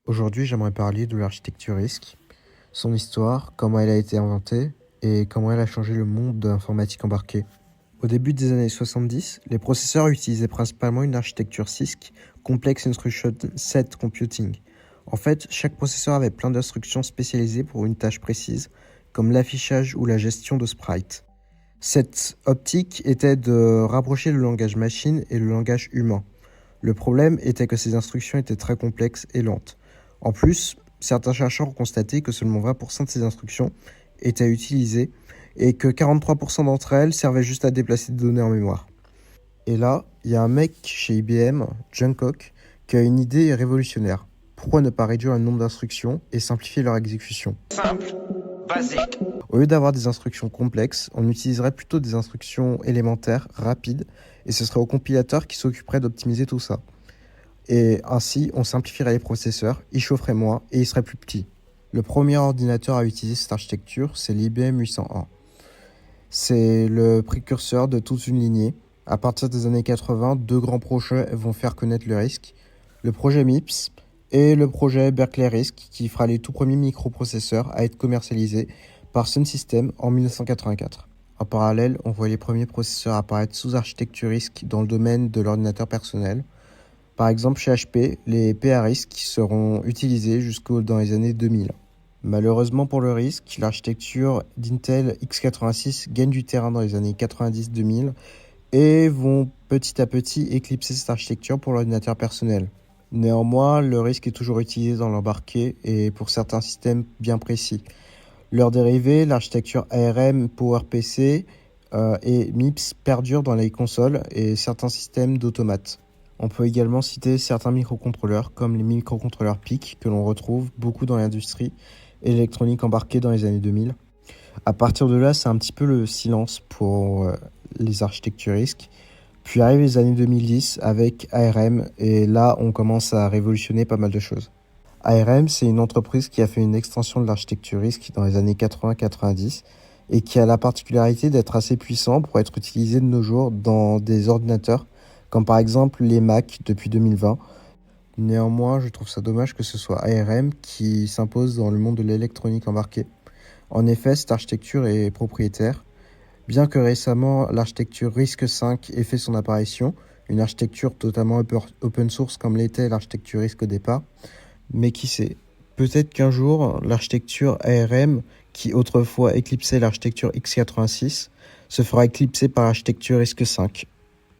Aujourd'hui, j'aimerais parler de l'architecture RISC, son histoire, comment elle a été inventée et comment elle a changé le monde de l'informatique embarquée. Au début des années 70, les processeurs utilisaient principalement une architecture CISC, Complex Instruction Set Computing. En fait, chaque processeur avait plein d'instructions spécialisées pour une tâche précise, comme l'affichage ou la gestion de sprites. Cette optique était de rapprocher le langage machine et le langage humain. Le problème était que ces instructions étaient très complexes et lentes. En plus, certains chercheurs ont constaté que seulement 20% de ces instructions étaient utilisées et que 43% d'entre elles servaient juste à déplacer des données en mémoire. Et là, il y a un mec chez IBM, Jungkook, qui a une idée révolutionnaire. Pourquoi ne pas réduire le nombre d'instructions et simplifier leur exécution ? Simple, basique. Au lieu d'avoir des instructions complexes, on utiliserait plutôt des instructions élémentaires, rapides, et ce serait au compilateur qui s'occuperait d'optimiser tout ça. Et ainsi, on simplifierait les processeurs, ils chaufferaient moins et ils seraient plus petits. Le premier ordinateur à utiliser cette architecture, c'est l'IBM 801. C'est le précurseur de toute une lignée. À partir des années 80, deux grands projets vont faire connaître le RISC. Le projet MIPS et le projet Berkeley RISC, qui fera les tout premiers microprocesseurs à être commercialisés par Sun System en 1984. En parallèle, on voit les premiers processeurs apparaître sous architecture RISC dans le domaine de l'ordinateur personnel. Par exemple, chez HP, les PA-RISC seront utilisés dans les années 2000. Malheureusement pour le RISC, l'architecture d'Intel x86 gagne du terrain dans les années 90-2000 et vont petit à petit éclipser cette architecture pour l'ordinateur personnel. Néanmoins, le RISC est toujours utilisé dans l'embarqué et pour certains systèmes bien précis. Leurs dérivés, l'architecture ARM, PowerPC et MIPS perdurent dans les consoles et certains systèmes d'automates. On peut également citer certains microcontrôleurs comme les microcontrôleurs PIC que l'on retrouve beaucoup dans l'industrie et l'électronique embarquée dans les années 2000. À partir de là, c'est un petit peu le silence pour les architectures RISC. Puis arrivent les années 2010 avec ARM et là, on commence à révolutionner pas mal de choses. ARM, c'est une entreprise qui a fait une extension de l'architecture RISC dans les années 80-90 et qui a la particularité d'être assez puissant pour être utilisé de nos jours dans des ordinateurs comme par exemple les Mac depuis 2020. Néanmoins, je trouve ça dommage que ce soit ARM qui s'impose dans le monde de l'électronique embarquée. En effet, cette architecture est propriétaire. Bien que récemment, l'architecture RISC-V ait fait son apparition, une architecture totalement open source comme l'était l'architecture RISC au départ, mais qui sait, peut-être qu'un jour, l'architecture ARM, qui autrefois éclipsait l'architecture x86, se fera éclipser par l'architecture RISC-V.